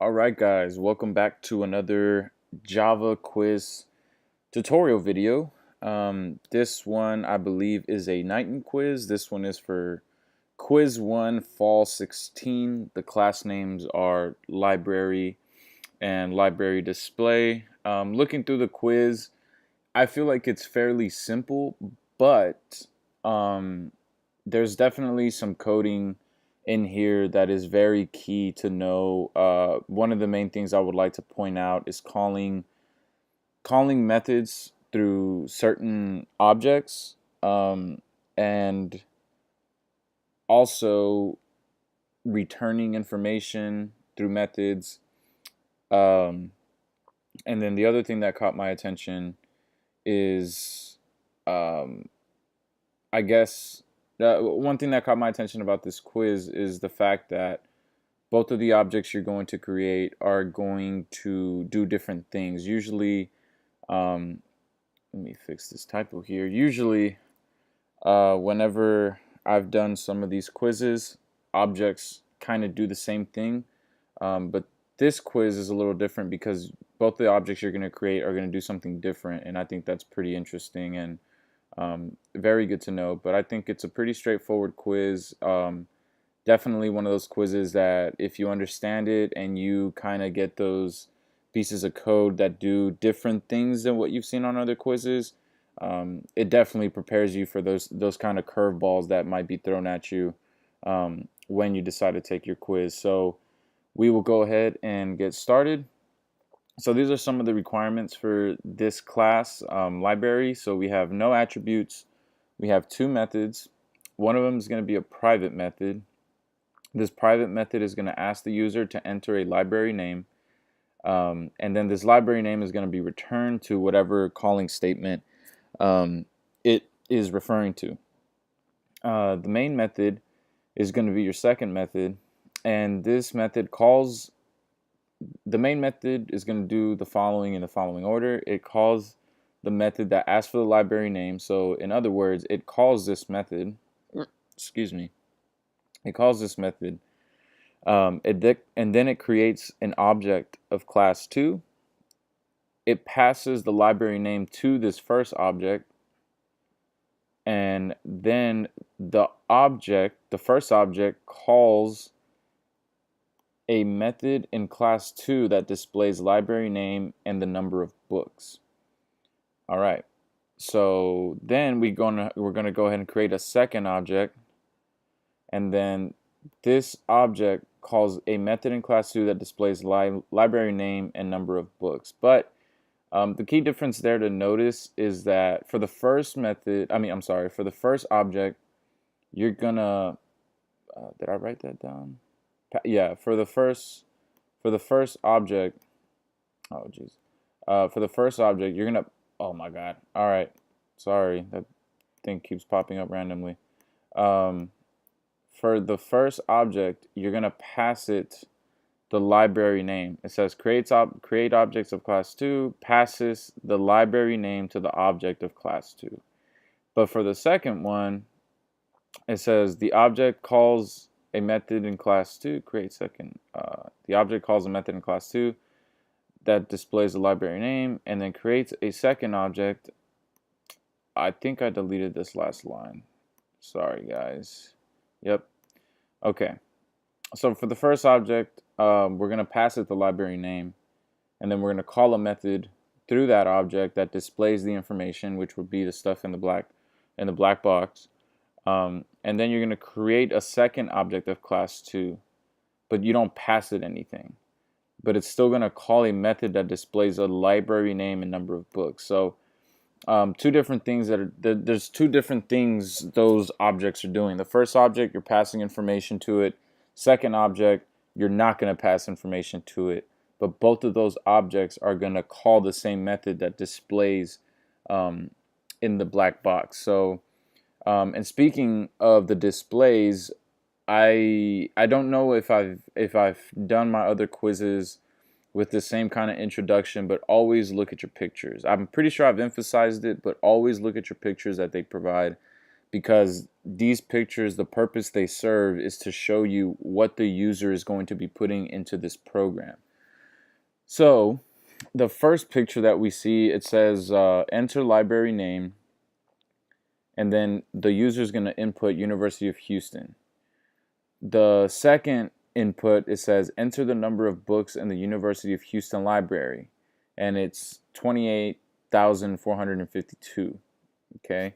Alright guys, welcome back to another Java quiz tutorial video. This one I believe is a Knighton quiz. This one is for Quiz 1 Fall 16. The class names are Library and Library Display. Looking through the quiz, I feel like it's fairly simple, but there's definitely some coding in here that is very key to know. One of the main things I would like to point out is calling methods through certain objects, and also returning information through methods. Um, and then the other thing that caught my attention is, I guess, one thing that caught my attention about this quiz is the fact that both of the objects you're going to create are going to do different things. Usually, let me fix this typo here. Usually, whenever I've done some of these quizzes, objects kind of do the same thing. But this quiz is a little different because both the objects you're going to create are going to do something different, and I think that's pretty interesting and very good to know. But I think it's a pretty straightforward quiz. Definitely one of those quizzes that if you understand it and you kind of get those pieces of code that do different things than what you've seen on other quizzes, it definitely prepares you for those kind of curveballs that might be thrown at you when you decide to take your quiz. So we will go ahead and get started. So these are some of the requirements for this class library. So we have no attributes. We have two methods. One of them is going to be a private method. This private method is going to ask the user to enter a library name. And then this library name is going to be returned to whatever calling statement it is referring to. The main method is going to be your second method. And this method calls, the main method is going to do the following in the following order. It calls the method that asks for the library name. So in other words, it calls this method, excuse me, it calls this method, and then it creates an object of class 2. It passes the library name to this first object, and then the first object calls a method in class 2 that displays library name and the number of books. All right, so then we're gonna go ahead and create a second object, and then this object calls a method in class 2 that displays library name and number of books. But the key difference there to notice is that for the first method, for the first object, you're gonna, did I write that down? Yeah, for the first object, oh geez, for the first object, you're gonna, oh my god, all right, sorry, that thing keeps popping up randomly. For the first object, you're gonna pass it the library name. It says create objects of class 2, passes the library name to the object of class 2. But for the second one, it says the object calls a method in class 2, the object calls a method in class 2 that displays the library name, and then creates a second object. I think I deleted this last line. Sorry guys. Yep. Okay. So for the first object, we're going to pass it the library name, and then we're going to call a method through that object that displays the information, which would be the stuff in the black box. And then you're going to create a second object of class 2, but you don't pass it anything. But it's still going to call a method that displays a library name and number of books. So two different things there's two different things those objects are doing. The first object, you're passing information to it. Second object, you're not going to pass information to it. But both of those objects are going to call the same method that displays in the black box. So, and speaking of the displays, I don't know if I've done my other quizzes with the same kind of introduction, but always look at your pictures. I'm pretty sure I've emphasized it, but always look at your pictures that they provide, because these pictures, the purpose they serve is to show you what the user is going to be putting into this program. So the first picture that we see, it says enter library name, and then the user is going to input University of Houston. The second input, it says enter the number of books in the University of Houston library, and it's 28,452. Okay.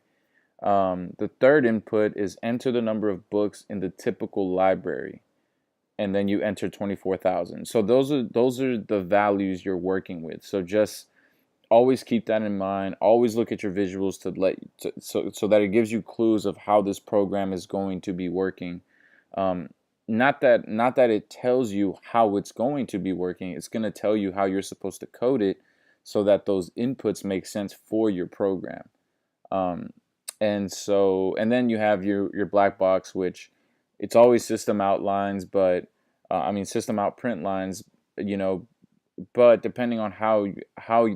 The third input is enter the number of books in the typical library, and then you enter 24,000. So those are the values you're working with. So just always keep that in mind. Always look at your visuals so that it gives you clues of how this program is going to be working. Um, not that it tells you how it's going to be working. It's going to tell you how you're supposed to code it so that those inputs make sense for your program. Um, and then you have your black box, which it's always system outlines, but I mean system out print lines, you know, but depending on how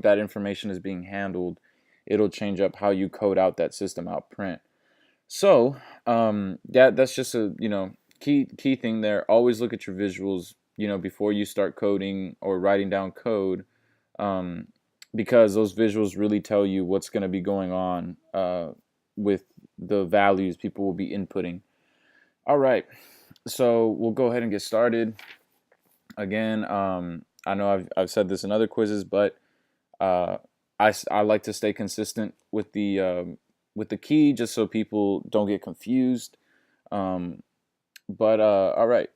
that information is being handled, it'll change up how you code out that system out print. So that's just a key thing there. Always look at your visuals, before you start coding or writing down code, um, because those visuals really tell you what's going to be going on with the values people will be inputting. All right, so we'll go ahead and get started. Again, I know I've said this in other quizzes, but uh, I like to stay consistent with the key just so people don't get confused. Um, but all right,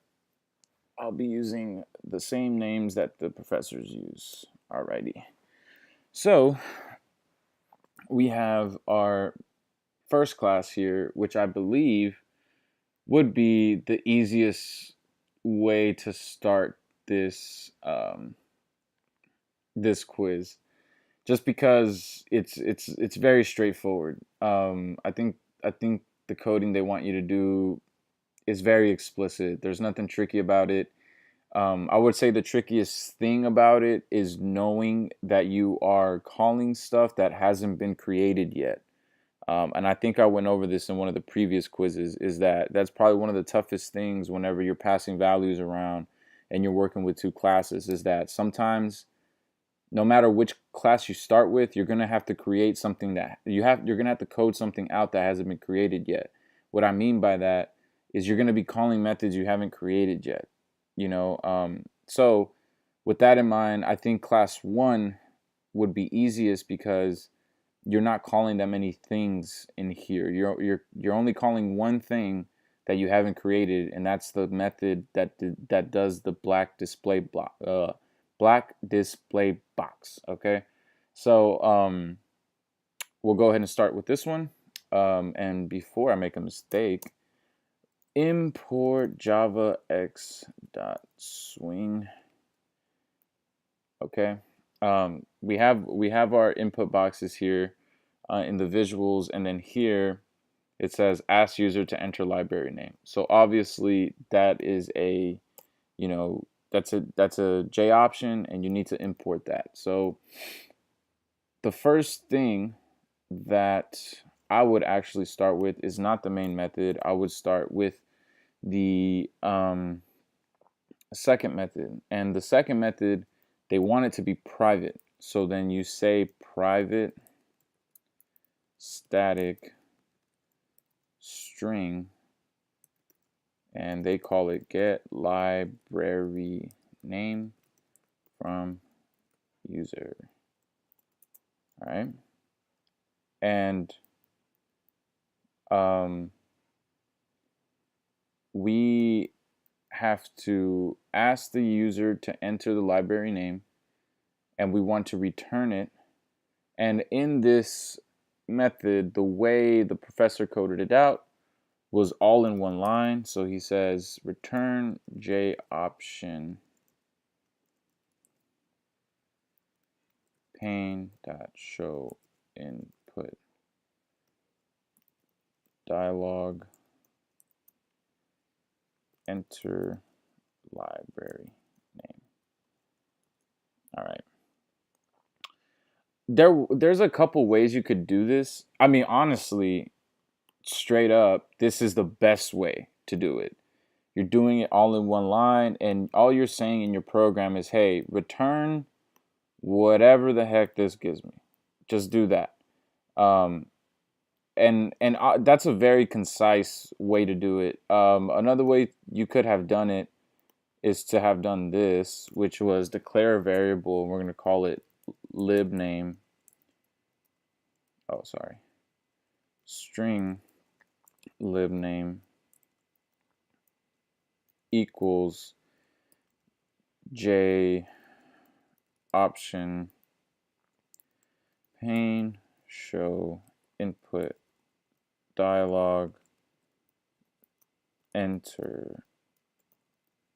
I'll be using the same names that the professors use. Alrighty. So we have our first class here, which I believe would be the easiest way to start this quiz, just because it's very straightforward. I think the coding they want you to do is very explicit. There's nothing tricky about it. I would say the trickiest thing about it is knowing that you are calling stuff that hasn't been created yet. And I think I went over this in one of the previous quizzes, is that that's probably one of the toughest things whenever you're passing values around and you're working with two classes, is that sometimes no matter which class you start with, you're gonna have to create something that you're gonna have to code something out that hasn't been created yet. What I mean by that is you're gonna be calling methods you haven't created yet. So with that in mind, I think class one would be easiest because you're not calling that many things in here. You're only calling one thing that you haven't created, and that's the method that does the black display box. Okay, so we'll go ahead and start with this one. And before I make a mistake, import java x dot swing. Okay, we have our input boxes here in the visuals, and then here it says ask user to enter library name. So obviously that is that's a J option, and you need to import that. So the first thing that I would actually start with is not the main method. I would start with the second method, and the second method, they want it to be private. So then you say private static string, and they call it get library name from user. All right, and we have to ask the user to enter the library name, and we want to return it. And in this method, the way the professor coded it out was all in one line. So he says return J option pane dot show input dialog enter library name. All right. There's a couple ways you could do this. I mean, honestly, straight up, this is the best way to do it. You're doing it all in one line, and all you're saying in your program is, hey, return whatever the heck this gives me. Just do that. Um, and that's a very concise way to do it. Another way you could have done it is to have done this, which was declare a variable, and we're going to call it lib name. Oh, sorry. String lib name equals j option pane show input dialog enter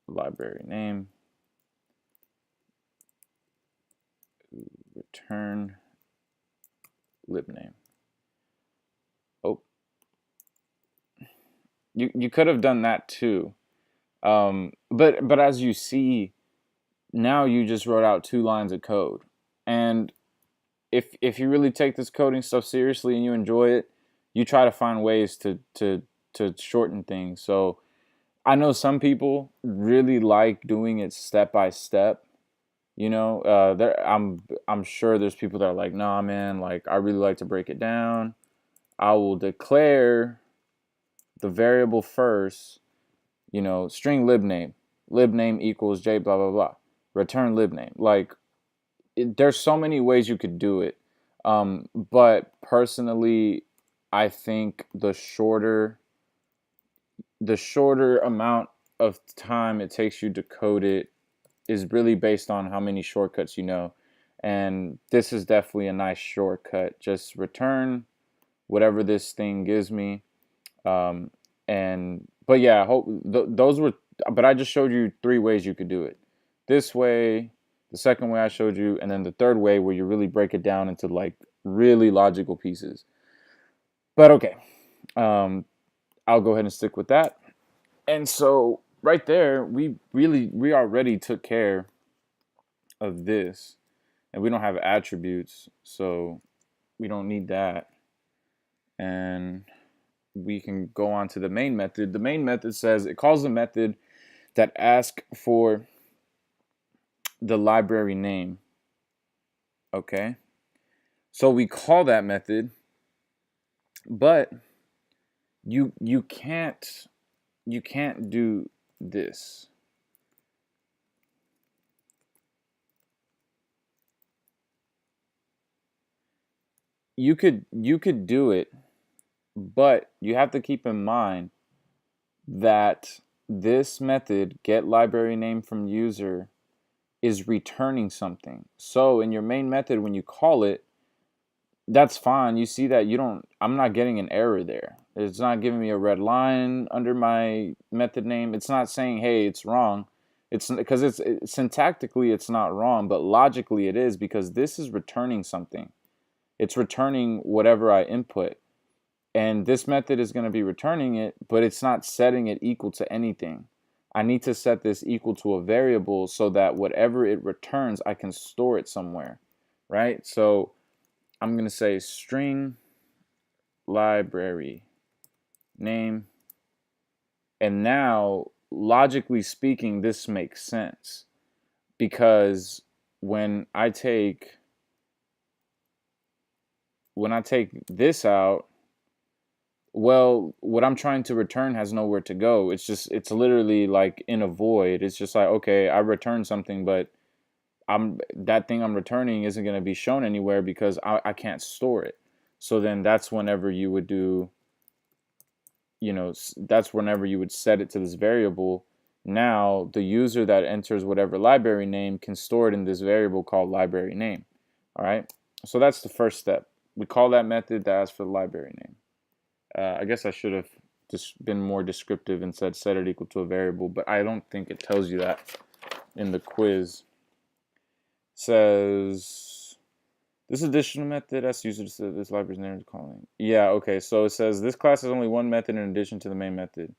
library name return lib name. Oh, you could have done that too, but as you see now, you just wrote out 2 lines of code. And if you really take this coding stuff seriously and you enjoy it, you try to find ways to shorten things. So I know some people really like doing it step by step. You know, I'm sure there's people that are like, nah, man, like I really like to break it down. I will declare the variable first, you know, string lib name equals j blah blah blah, return lib name. Like there's so many ways you could do it, but personally, I think the shorter amount of time it takes you to code it is really based on how many shortcuts you know. And this is definitely a nice shortcut. Just return whatever this thing gives me. But yeah, those were. But I just showed you 3 ways you could do it. This way, the second way I showed you, and then the third way where you really break it down into like really logical pieces. But okay, I'll go ahead and stick with that. And so right there, we already took care of this, and we don't have attributes, so we don't need that. And we can go on to the main method. The main method says it calls a method that asks for the library name. Okay, so we call that method, but you can't do this. You could do it, but you have to keep in mind that this method, get library name from user, is returning something. So in your main method, when you call it, that's fine. You see that I'm not getting an error there. It's not giving me a red line under my method name. It's not saying, hey, it's wrong. It's because syntactically it's not wrong, but logically it is, because this is returning something. It's returning whatever I input. And this method is going to be returning it, but it's not setting it equal to anything. I need to set this equal to a variable so that whatever it returns, I can store it somewhere, right? So I'm going to say string library name. And now, logically speaking, this makes sense, because when I take this out, well, what I'm trying to return has nowhere to go. It's literally like in a void. It's just like, okay, I returned something, but that thing I'm returning isn't going to be shown anywhere because I can't store it. So then that's whenever you would do, that's whenever you would set it to this variable. Now the user that enters whatever library name can store it in this variable called library name. All right. So that's the first step. We call that method that asks for the library name. I guess I should have just been more descriptive and said set it equal to a variable, but I don't think it tells you that in the quiz. It says this additional method asks user to set this library's name is calling. Yeah, okay, so it says this class has only one method in addition to the main method.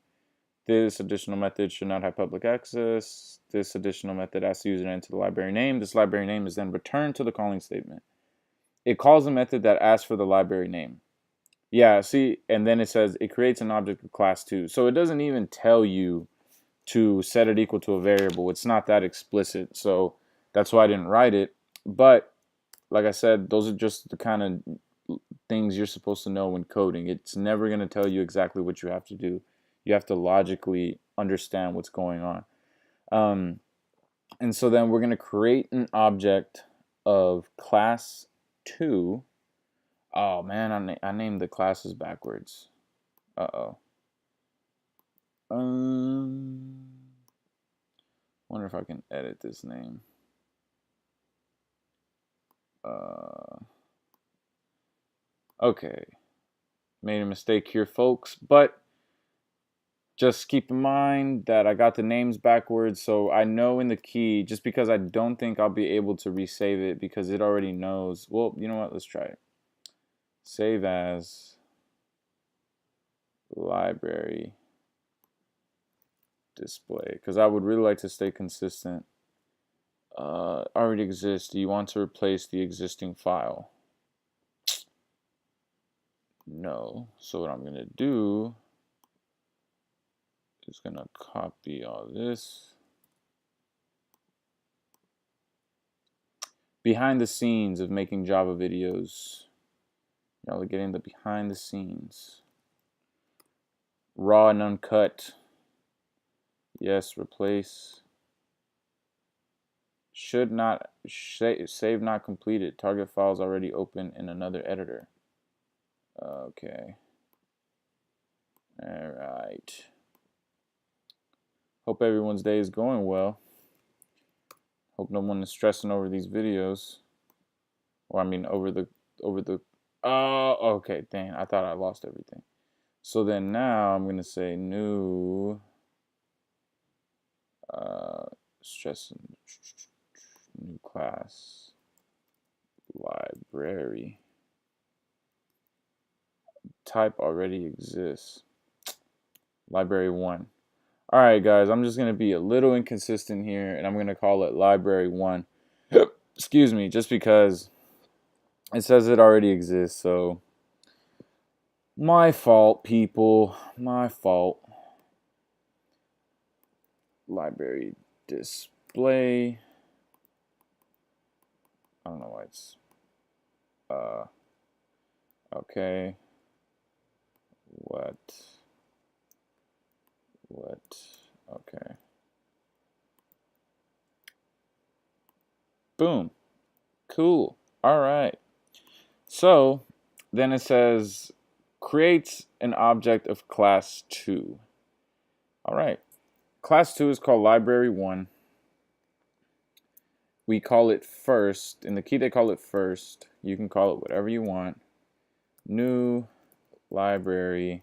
This additional method should not have public access. This additional method asks the user to enter the library name. This library name is then returned to the calling statement. It calls a method that asks for the library name. Yeah, see, and then it says it creates an object of class 2. So it doesn't even tell you to set it equal to a variable. It's not that explicit. So that's why I didn't write it. But like I said, those are just the kind of things you're supposed to know when coding. It's never going to tell you exactly what you have to do. You have to logically understand what's going on. Um, and so then we're going to create an object of class 2. Oh man, I named the classes backwards. Uh-oh. Wonder if I can edit this name. Okay. Made a mistake here, folks, but just keep in mind that I got the names backwards, so I know in the key, just because I don't think I'll be able to resave it because it already knows. Well, you know what? Let's try it. Save as library display, because I would really like to stay consistent. Already exists. Do you want to replace the existing file? No. So what I'm going to do is going to copy all this. Behind the scenes of making Java videos. Y'all are getting the behind the scenes. Raw and uncut. Yes, replace. Should not save not completed. Target files already open in another editor. Okay. All right. Hope everyone's day is going well. Hope no one is stressing over these videos. Or I mean over the okay, dang, I thought I lost everything. So then now I'm gonna say new stress new class library type already exists. Library 1. Alright guys, I'm just gonna be a little inconsistent here and I'm gonna call it library 1. Excuse me, just because it says it already exists, so my fault, people. My fault. Library display. I don't know why it's okay. What okay. Boom. Cool. All right. So then it says creates an object of class 2. All right. Class 2 is called library 1. We call it first. In the key they call it first. You can call it whatever you want. New library.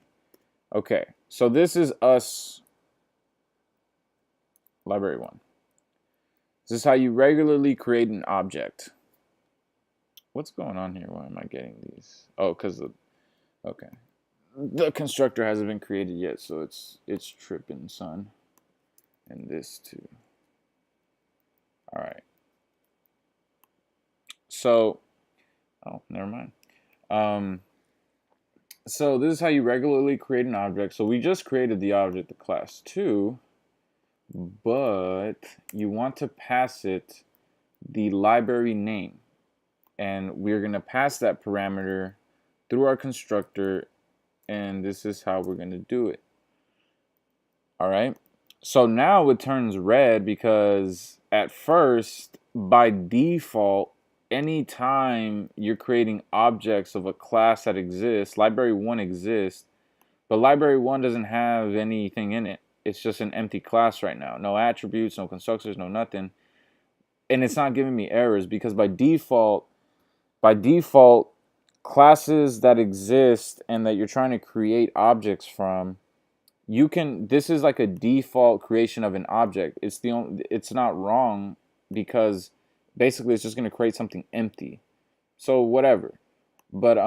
Okay. So this is us library 1. This is how you regularly create an object. What's going on here? Why am I getting these? Oh, because okay. The constructor hasn't been created yet, so it's tripping, son. And this too. All right. So, oh, never mind. So this is how you regularly create an object. So we just created the object of class 2, but you want to pass it the library name. And we're going to pass that parameter through our constructor, and this is how we're going to do it. All right. So now it turns red because at first, by default, anytime you're creating objects of a class that exists, library 1 exists, but library 1 doesn't have anything in it. It's just an empty class right now. No attributes, no constructors, no nothing. And it's not giving me errors because by default, classes that exist and that you're trying to create objects from, this is like a default creation of an object. It's not wrong because basically it's just going to create something empty. So whatever. But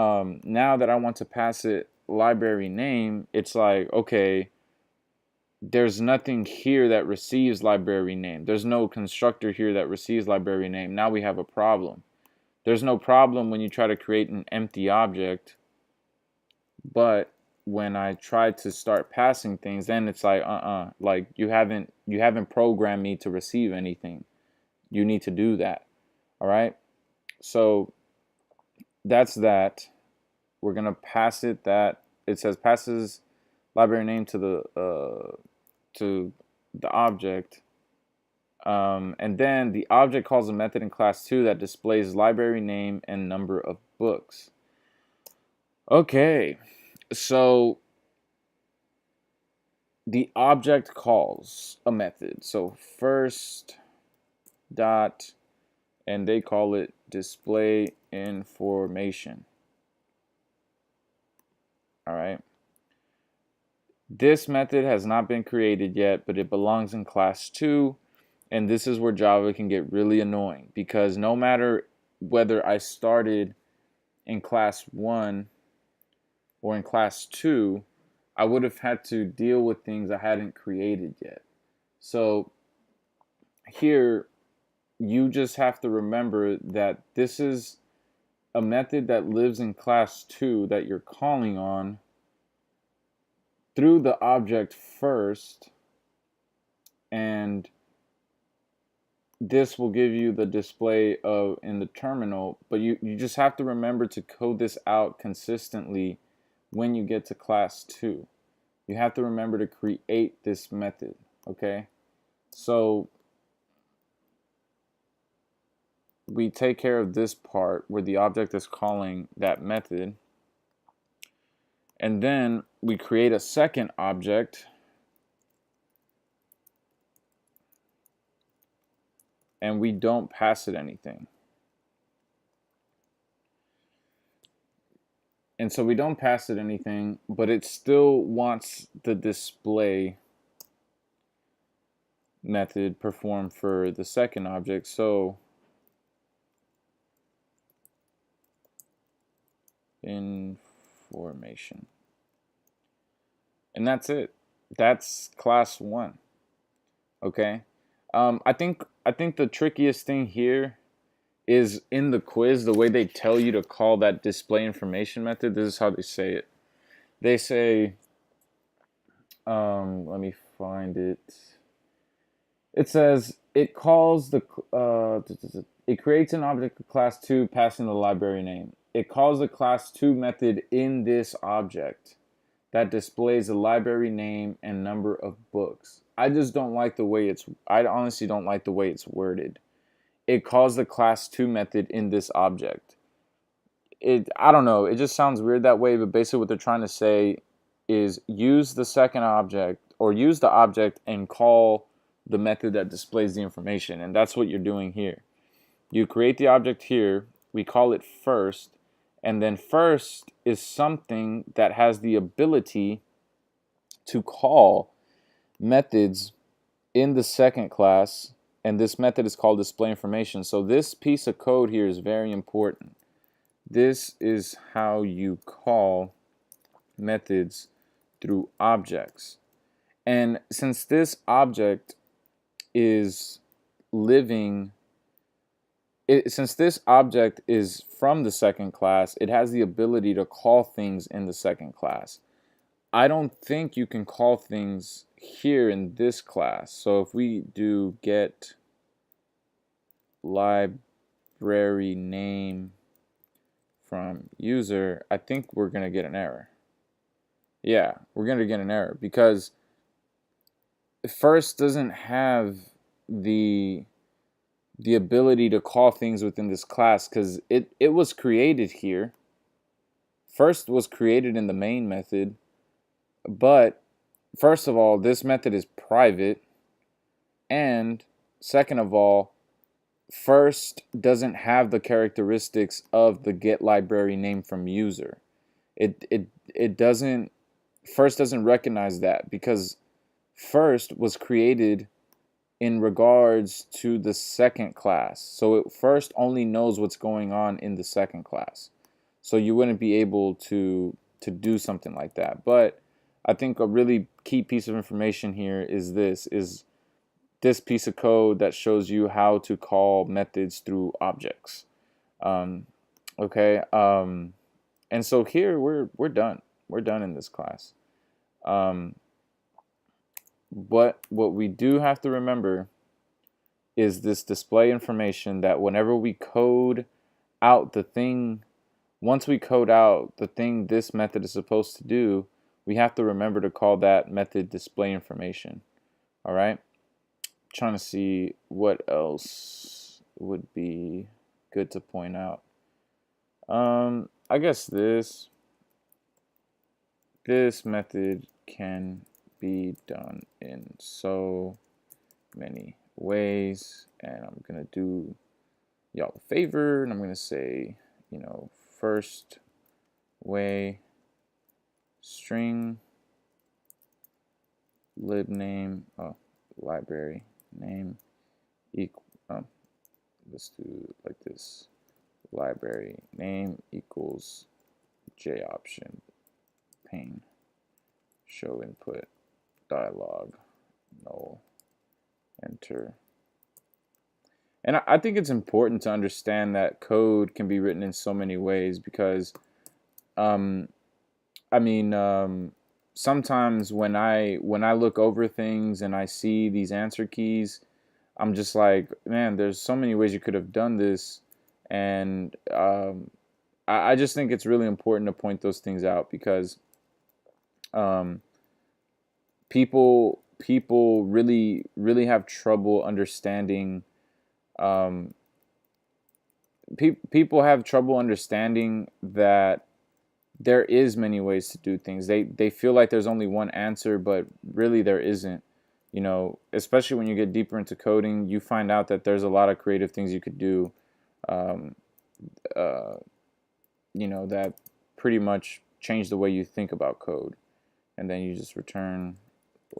now that I want to pass it library name, it's like, okay, there's nothing here that receives library name. There's no constructor here that receives library name. Now we have a problem. There's no problem when you try to create an empty object, but when I try to start passing things, then it's like, like you haven't programmed me to receive anything. You need to do that. All right. So that's that. We're gonna pass it that it says passes library name to the object. And then the object calls a method in class 2 that displays library name and number of books. Okay, so the object calls a method. So first dot, and they call it display information. All right. This method has not been created yet, but it belongs in class 2. And this is where Java can get really annoying, because no matter whether I started in class 1 or in class 2, I would have had to deal with things I hadn't created yet. So here, you just have to remember that this is a method that lives in class 2 that you're calling on through the object first, and this will give you the display of in the terminal, but you just have to remember to code this out consistently when you get to class 2. You have to remember to create this method, okay? So we take care of this part where the object is calling that method, and then we create a second object, and we don't pass it anything. And so we don't pass it anything, but it still wants the display method performed for the second object. So information. And that's it. That's class 1. Okay. I think the trickiest thing here is in the quiz, the way they tell you to call that display information method. This is how they say it. They say, let me find it. It says it calls the it creates an object of class 2 passing the library name. It calls the class 2 method in this object that displays the library name and number of books. I just don't like the way I honestly don't like the way it's worded. It calls the class 2 method in this object. I don't know, it just sounds weird that way, but basically what they're trying to say is use the second object, or use the object and call the method that displays the information, and that's what you're doing here. You create the object here, we call it first, and then first is something that has the ability to call methods in the second class, and this method is called display information. So this piece of code here is very important. This is how you call methods through objects. And since this object is since this object is from the second class, it has the ability to call things in the second class. I don't think you can call things here in this class. So if we do get library name from user, I think we're going to get an error. Yeah, we're going to get an error because first doesn't have the ability to call things within this class, because it was created here. First was created in the main method, but first of all, this method is private, and second of all, first doesn't have the characteristics of the get library name from user. It doesn't, first doesn't recognize that, because first was created in regards to the second class. So it first only knows what's going on in the second class. So you wouldn't be able to do something like that. But I think a really key piece of information here is this piece of code that shows you how to call methods through objects. Okay. And so here we're done. We're done in this class. But what we do have to remember is this display information, that whenever we code out the thing, once we code out the thing this method is supposed to do, we have to remember to call that method display information. All right. Trying to see what else would be good to point out. I guess this method can be done in so many ways, and I'm gonna do y'all a favor, and I'm gonna say, first way string lib name, library name equal, let's do it like this, library name equals J option pane show input dialog null enter. And I think it's important to understand that code can be written in so many ways, because um, I mean, sometimes when I look over things and I see these answer keys, I'm just like, man, there's so many ways you could have done this, and I just think it's really important to point those things out, because um, people really have trouble understanding. Um, people have trouble understanding that there is many ways to do things. They feel like there's only one answer, but really there isn't. Especially when you get deeper into coding, you find out that there's a lot of creative things you could do. Um, uh, that pretty much change the way you think about code. And then you just return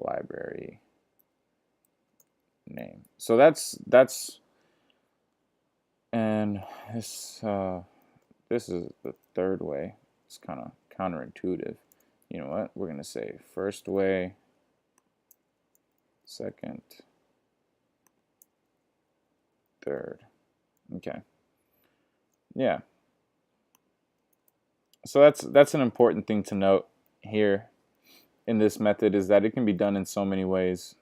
library name. So that's and this is the third way. It's kind of counterintuitive. You know what? We're gonna say first way, second, third. Okay. Yeah. So that's an important thing to note here in this method, is that it can be done in so many ways.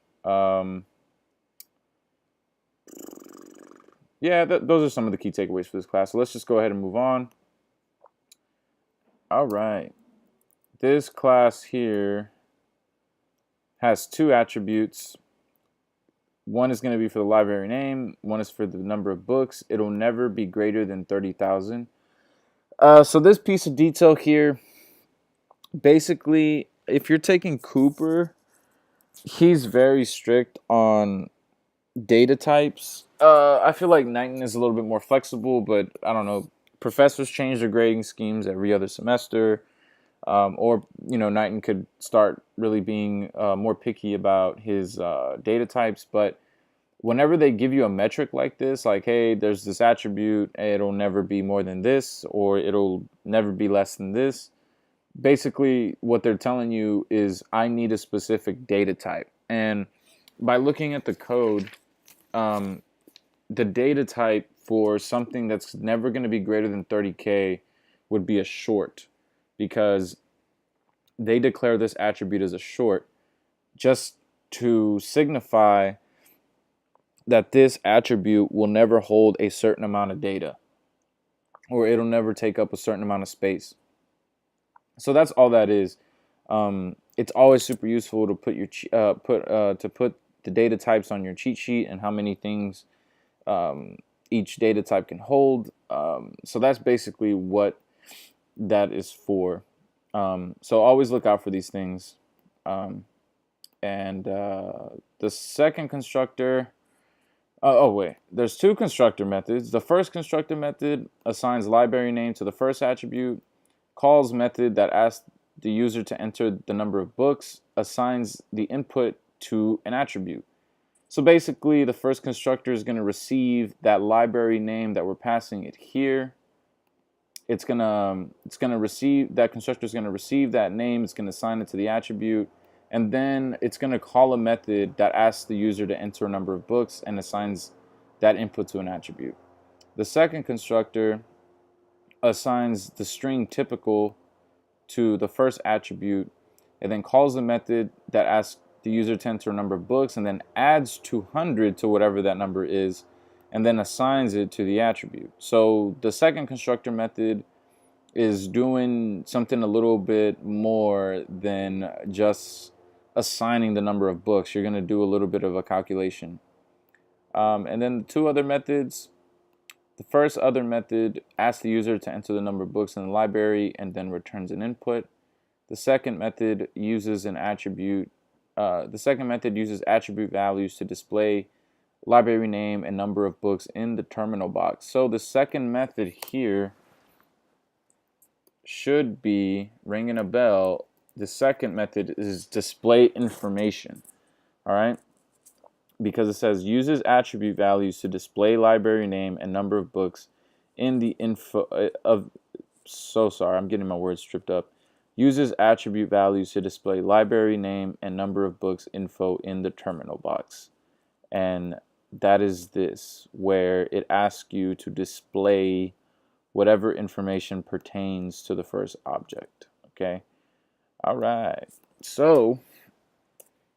Yeah, those are some of the key takeaways for this class. So let's just go ahead and move on. All right. This class here has two attributes. One is going to be for the library name. One is for the number of books. It'll never be greater than 30,000. So this piece of detail here, basically, if you're taking Cooper, he's very strict on data types. I feel like Knighton is a little bit more flexible, but I don't know. Professors change their grading schemes every other semester, or Knighton could start really being more picky about his data types. But whenever they give you a metric like this, like, hey, there's this attribute, it'll never be more than this, or it'll never be less than this. Basically, what they're telling you is, I need a specific data type. And by looking at the code, the data type for something that's never going to be greater than 30K would be a short, because they declare this attribute as a short just to signify that this attribute will never hold a certain amount of data, or it'll never take up a certain amount of space. So that's all that is. It's always super useful to put your put the data types on your cheat sheet, and how many things each data type can hold. So that's basically what that is for. So always look out for these things. And the second constructor, oh wait, there's two constructor methods. The first constructor method assigns library name to the first attribute. Calls method that asks the user to enter the number of books, assigns the input to an attribute. So basically, the first constructor is going to receive that library name that we're passing it here. It's gonna receive, that constructor is going to receive that name. It's going to assign it to the attribute, and then it's going to call a method that asks the user to enter a number of books and assigns that input to an attribute. The second constructor assigns the string typical to the first attribute, and then calls the method that asks the user to enter a number of books, and then adds 200 to whatever that number is, and then assigns it to the attribute. So the second constructor method is doing something a little bit more than just assigning the number of books. You're going to do a little bit of a calculation. And then the two other methods, the first other method asks the user to enter the number of books in the library and then returns an input. The second method uses an attribute. The second method uses attribute values to display library name and number of books in the terminal box. So the second method here should be ringing a bell. The second method is display information. All right, because it says uses attribute values to display library name and number of books in the info of. So sorry, I'm getting my words stripped up. Uses attribute values to display library name and number of books info in the terminal box. And that is this, where it asks you to display whatever information pertains to the first object. Okay. All right. So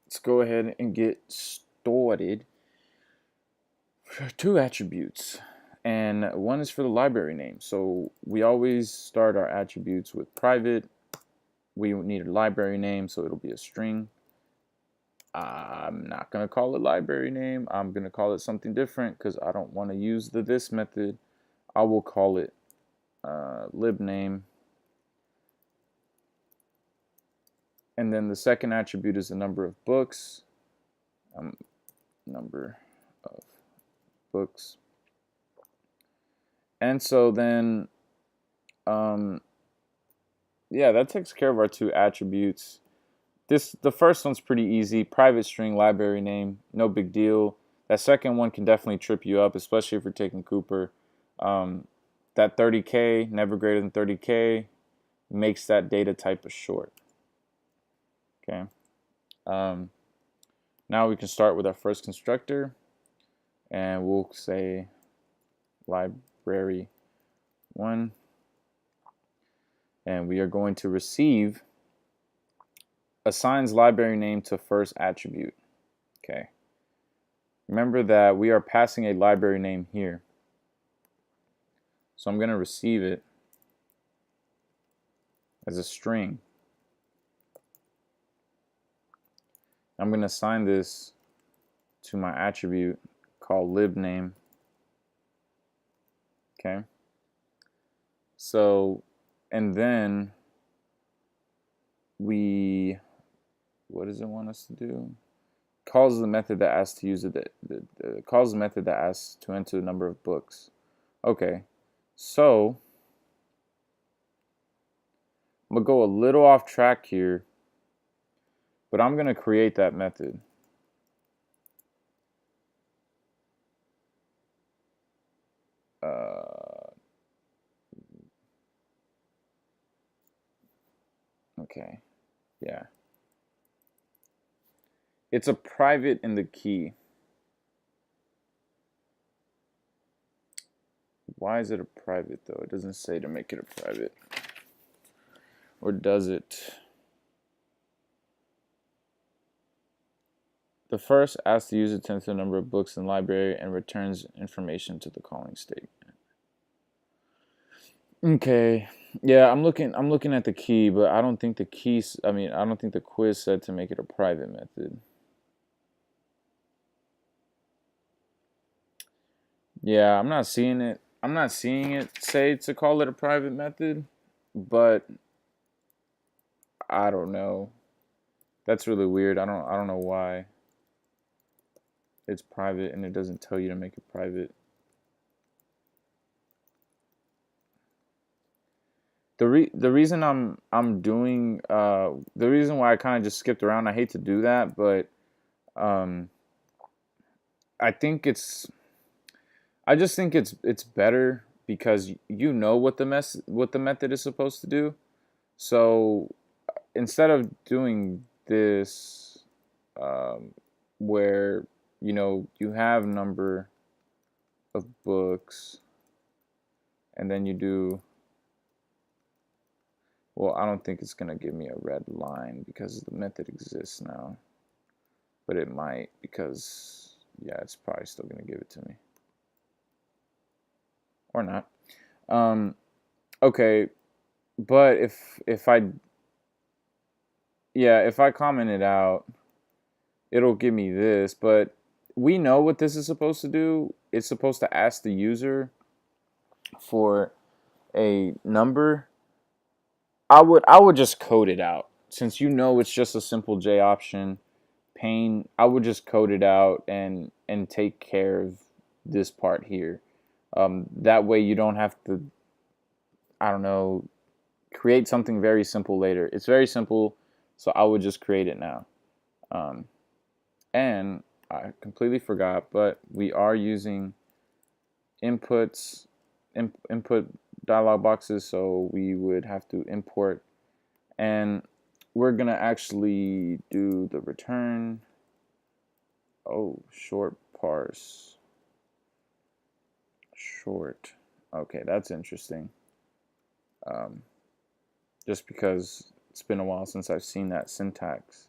let's go ahead and get started. Two attributes, and one is for the library name. So we always start our attributes with private. We need a library name, so it'll be a string. I'm not going to call it library name. I'm going to call it something different because I don't want to use the this method. I will call it lib name. And then the second attribute is the number of books. Number of books. And so then, yeah, that takes care of our two attributes. The first one's pretty easy. Private string library name, no big deal. That second one can definitely trip you up, especially if you're taking Cooper. That 30K, never greater than 30K, makes that data type a short. Okay. Now we can start with our first constructor, and we'll say library 1, and we are going to receive assigns library name to first attribute. Okay. Remember that we are passing a library name here. So I'm going to receive it as a string. I'm going to assign this to my attribute called libName. Okay. So, and then what does it want us to do? Calls the method that asks to use it. Calls the method that asks to enter the number of books. Okay. So I'm gonna go a little off track here, but I'm gonna create that method. Okay, yeah. It's a private in the key. Why is it a private though? It doesn't say to make it a private. Or does it? The first asks the user to enter the number of books in the library and returns information to the calling statement. Okay. Yeah, I'm looking at the key, but I don't think the I don't think the quiz said to make it a private method. Yeah, I'm not seeing it. I'm not seeing it say to call it a private method, but I don't know. That's really weird. I don't know why it's private and it doesn't tell you to make it private. The reason I'm doing the reason why I kind of just skipped around. I hate to do that, but I think I just think it's better because you know what the method is supposed to do. So instead of doing this, where you have number of books, and then you do. Well, I don't think it's gonna give me a red line because the method exists now, but it might because yeah, it's probably still gonna give it to me. or not. Um, okay, but if I comment it out, it'll give me this. But we know what this is supposed to do. It's supposed to ask the user for a number. I would just code it out, since you know it's just a simple J option pane. I would just code it out and take care of this part here. That way you don't have to, I don't know, create something very simple later. It's very simple, so I would just create it now. Um, and I completely forgot, but we are using inputs, input dialog boxes, so we would have to import, and we're gonna actually do the return. Oh, short parse. Short. Okay, that's interesting. Um, just because it's been a while since I've seen that syntax.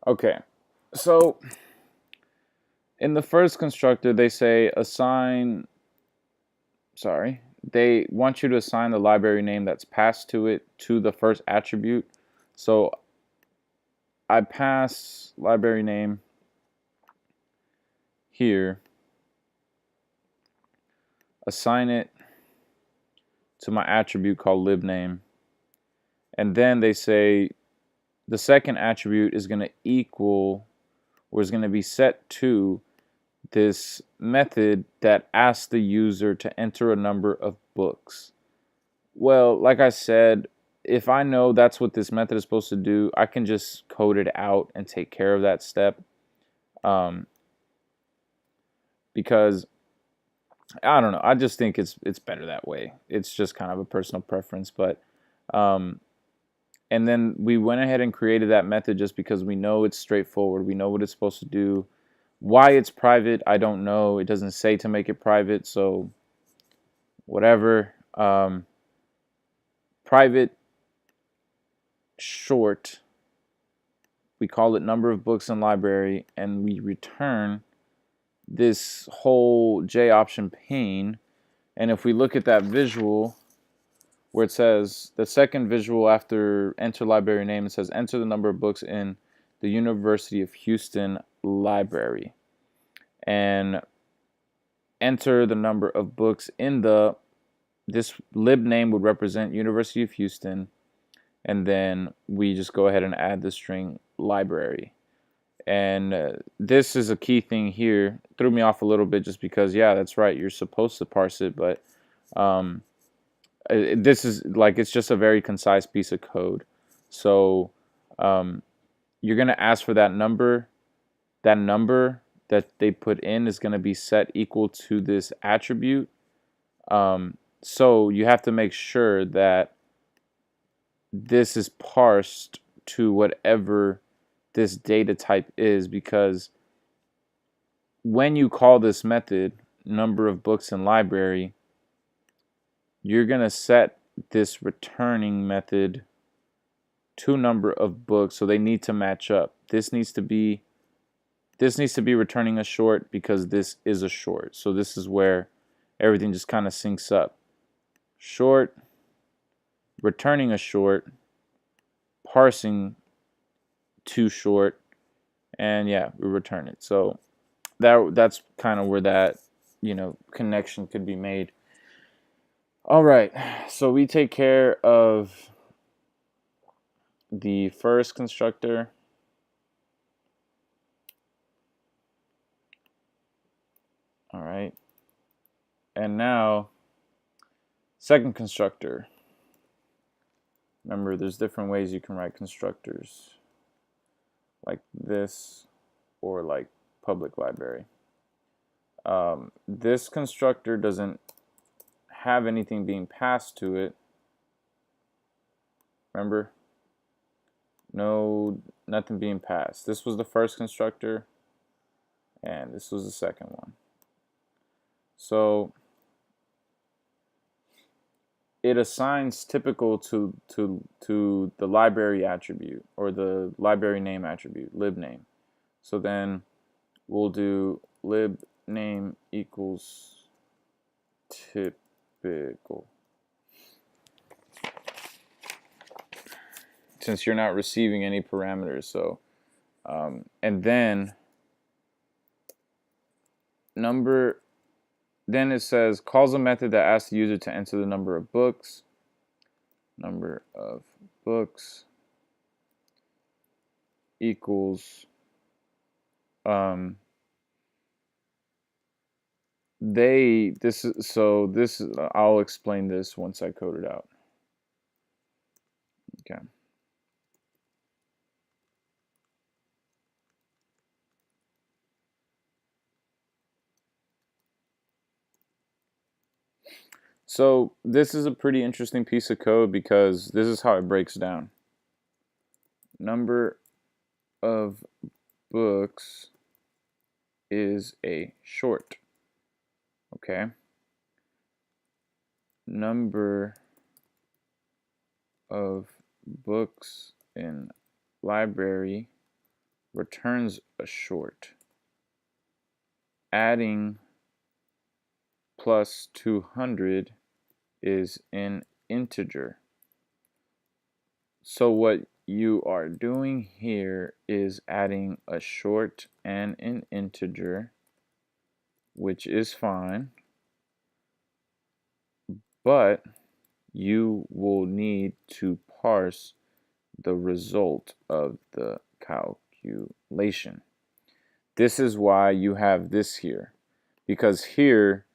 Okay, so in the first constructor, they say assign, sorry, they want you to assign the library name that's passed to it to the first attribute. So I pass library name here, assign it to my attribute called libname, and then they say the second attribute is going to equal, or is going to be set to, this method that asks the user to enter a number of books. Well, like I said, if I know that's what this method is supposed to do, I can just code it out and take care of that step. Because I don't know, I just think it's better that way. It's just kind of a personal preference, but and then we went ahead and created that method just because we know it's straightforward. We know what it's supposed to do. Why it's private, I don't know. It doesn't say to make it private, so whatever. Private short, we call it number of books in library, and we return this whole J option pane. And if we look at that visual where it says the second visual after enter library name, it says enter the number of books in the University of Houston library, and enter the number of books in the, this lib name would represent University of Houston, and then we just go ahead and add the string library. And this is a key thing here. Threw me off a little bit just because, yeah, that's right, you're supposed to parse it, but this is like, it's just a very concise piece of code. So you're going to ask for that number. That number that they put in is going to be set equal to this attribute. So you have to make sure that this is parsed to whatever this data type is, because when you call this method number of books in library, you're going to set this returning method to number of books, so they need to match up. This needs to be returning a short because this is a short. So this is where everything just kind of syncs up. Short, returning a short, parsing to short, and yeah, we return it. So that's kind of where that, you know, connection could be made. All right, so we take care of the first constructor. All right, and now second constructor. Remember, there's different ways you can write constructors, like this or like public library. This constructor doesn't have anything being passed to it. Remember? No, nothing being passed. This was the first constructor, and this was the second one. So it assigns typical to the library attribute, or the library name attribute, lib name. So then we'll do lib name equals typical. Since you're not receiving any parameters, so and then then it says calls a method that asks the user to enter the number of books. Number of books equals I'll explain this once I code it out. Okay. So this is a pretty interesting piece of code because this is how it breaks down. Number of books is a short. Okay. Number of books in library returns a short. Adding plus 200 is an integer. So what you are doing here is adding a short and an integer, which is fine, but you will need to parse the result of the calculation. This is why you have this here, because here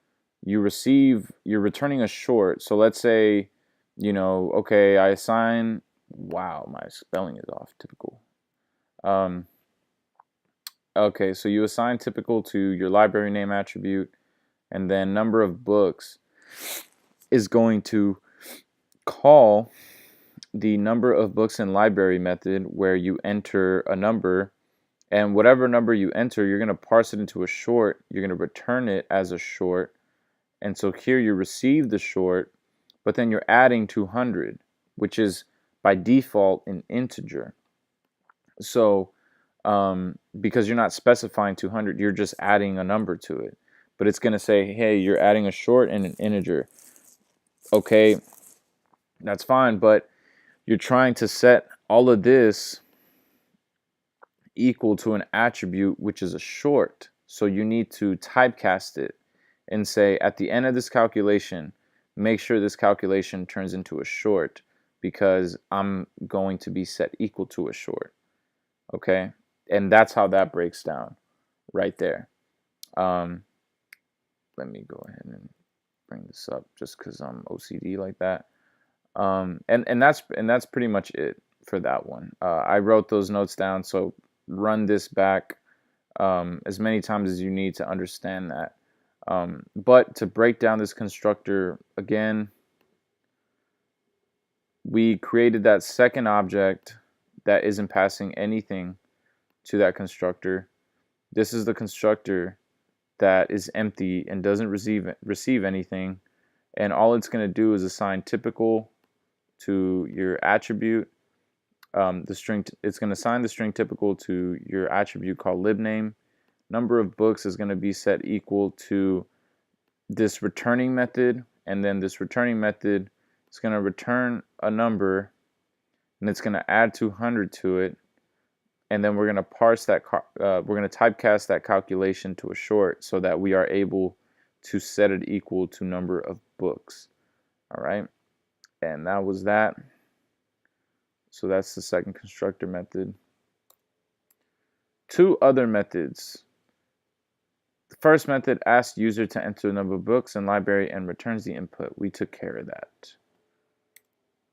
you're returning a short. So let's say, okay, I assign, wow, my spelling is off, typical. Okay, so you assign typical to your library name attribute, and then number of books is going to call the number of books in library method, where you enter a number, and whatever number you enter, you're going to parse it into a short. You're going to return it as a short. And so here you receive the short, but then you're adding 200, which is by default an integer. So because you're not specifying 200, you're just adding a number to it. But it's going to say, hey, you're adding a short and an integer. Okay, that's fine, but you're trying to set all of this equal to an attribute, which is a short. So you need to typecast it and say, at the end of this calculation, make sure this calculation turns into a short, because I'm going to be set equal to a short. Okay, and that's how that breaks down right there. Let me go ahead and bring this up just because I'm OCD like that. And that's pretty much it for that one. I wrote those notes down, so run this back as many times as you need to understand that. But to break down this constructor again, we created that second object that isn't passing anything to that constructor. This is the constructor that is empty and doesn't receive anything, and all it's going to do is assign typical to your attribute. It's going to assign the string typical to your attribute called libname. Number of books is going to be set equal to this returning method, and then this returning method is going to return a number, and it's going to add 200 to it, and then we're going to parse that. We're going to typecast that calculation to a short so that we are able to set it equal to number of books. All right, and that was that. So that's the second constructor method. Two other methods. The first method asks user to enter the number of books in library and returns the input. We took care of that.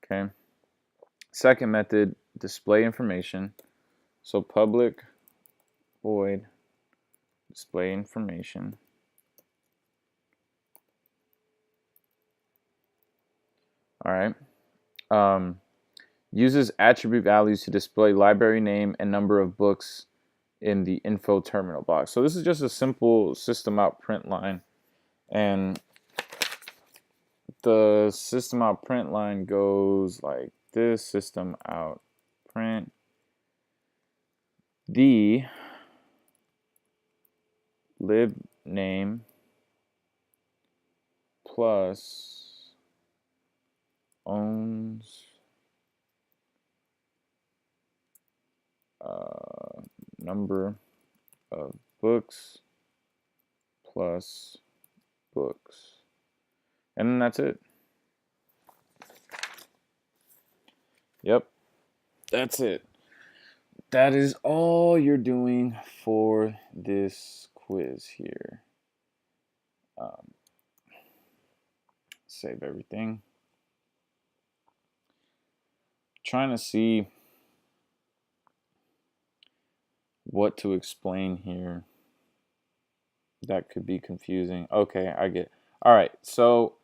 Okay. Second method, display information. So public void display information. All right. Um, uses attribute values to display library name and number of books in the info terminal box. So this is just a simple system out print line, and the system out print line goes like this: system out print the lib name plus owns number of books plus books, and then that's it. Yep, that's it. That is all you're doing for this quiz here. Um, save everything. Trying to see what to explain here that could be confusing. Okay, I get it. All right, so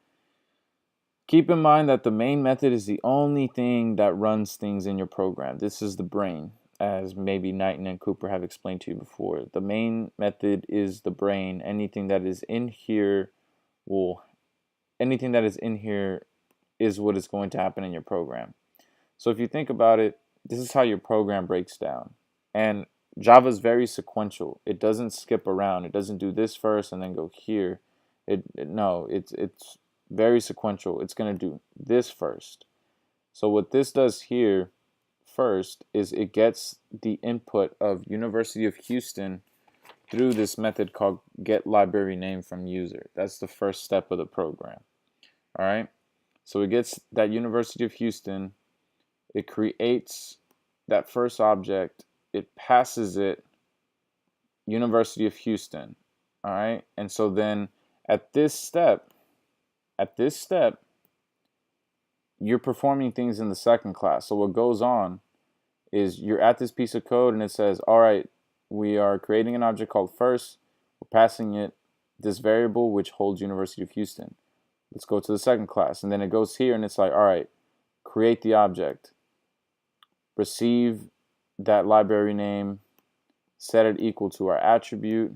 keep in mind that the main method is the only thing that runs things in your program. This is the brain, as maybe Knighton and Cooper have explained to you before. The main method is the brain. Anything that is in here is what is going to happen in your program. So if you think about it, this is how your program breaks down. And Java is very sequential. It doesn't skip around. It doesn't do this first and then go here. No, it's very sequential. It's going to do this first. So what this does here first is it gets the input of University of Houston through this method called get library name from user. That's the first step of the program. All right. So it gets that University of Houston. It creates that first object. It passes it University of Houston. All right. And so then at this step, you're performing things in the second class. So what goes on is you're at this piece of code and it says, all right, we are creating an object called first. We're passing it this variable which holds University of Houston. Let's go to the second class. And then it goes here and it's like, all right, create the object, receive that library name, set it equal to our attribute,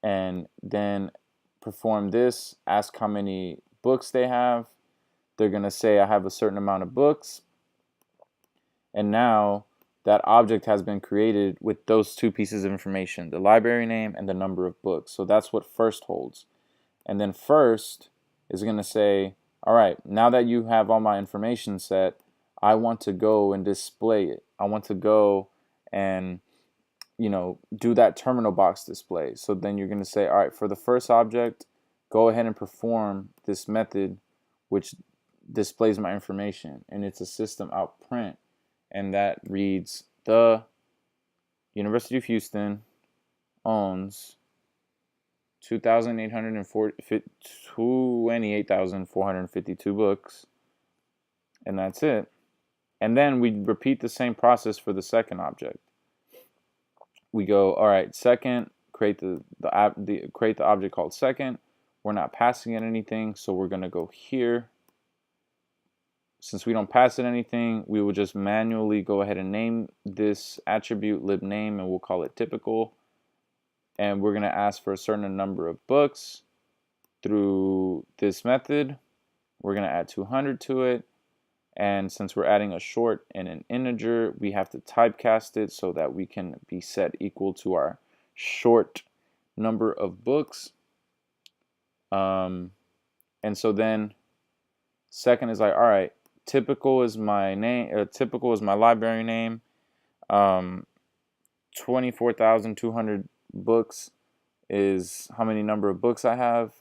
and then perform this, ask how many books they have. They're going to say I have a certain amount of books. And now that object has been created with those two pieces of information, the library name and the number of books. So that's what first holds. And then first is going to say, all right, now that you have all my information set, I want to go and display it. I want to go and do that terminal box display. So then you're going to say, all right, for the first object, go ahead and perform this method which displays my information, and it's a system out print, and that reads the University of Houston owns 28,452 books, and that's it. And then we repeat the same process for the second object. We go, all right, second, create the object called second. We're not passing it anything, so we're going to go here. Since we don't pass it anything, we will just manually go ahead and name this attribute lib name, and we'll call it typical. And we're going to ask for a certain number of books through this method. We're going to add 200 to it. And since we're adding a short and an integer, we have to typecast it so that we can be set equal to our short number of books. And so then second is like, all right, typical is my name. Typical is my library name. 24,200 books is how many number of books I have.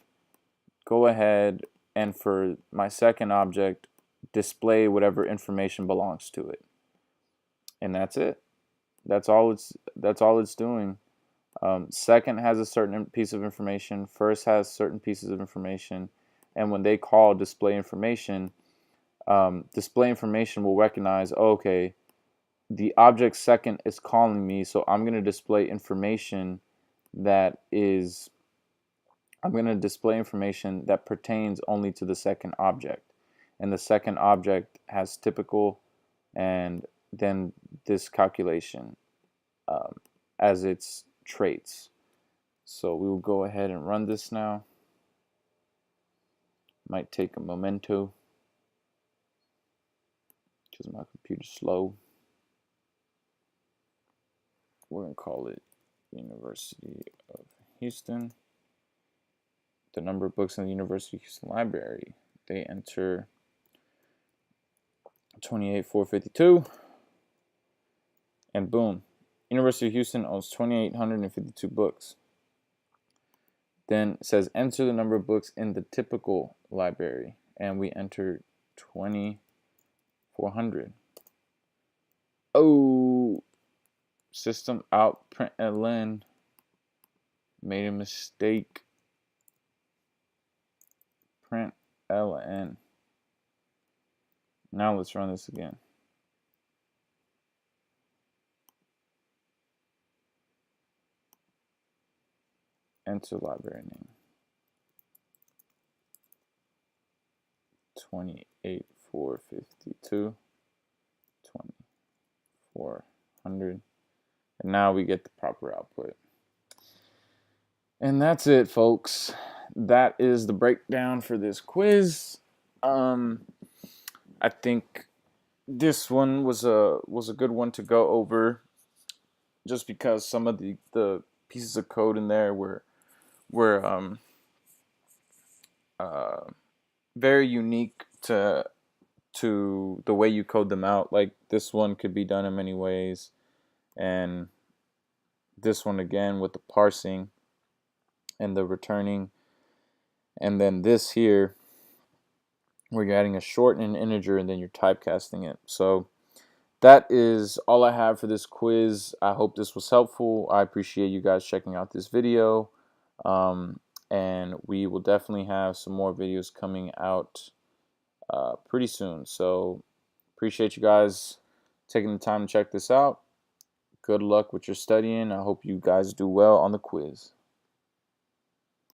Go ahead and for my second object, display whatever information belongs to it, and that's it. That's all it's doing. Second has a certain piece of information. First has certain pieces of information, and when they call display information will recognize, oh, okay, the object second is calling me, so I'm going to display information that pertains only to the second object. and the second object has typical, and then this calculation as its traits. So we will go ahead and run this now. Might take a memento because my computer's slow. We're going to call it University of Houston. The number of books in the University of Houston Library. They enter 28,452. And boom. University of Houston owns 2,852 books. Then it says enter the number of books in the typical library. And we enter 2,400. Oh, system out println made a mistake. Print ln. Now let's run this again. Enter library name. 28,452. 2,400. And now we get the proper output. And that's it, folks. That is the breakdown for this quiz. I think this one was a good one to go over, just because some of the pieces of code in there were very unique to the way you code them out. Like this one could be done in many ways, and this one again with the parsing and the returning, and then this here where you're adding a short and an integer and then you're typecasting it. So that is all I have for this quiz. I hope this was helpful. I appreciate you guys checking out this video, and we will definitely have some more videos coming out pretty soon. So appreciate you guys taking the time to check this out. Good luck with your studying. I hope you guys do well on the quiz.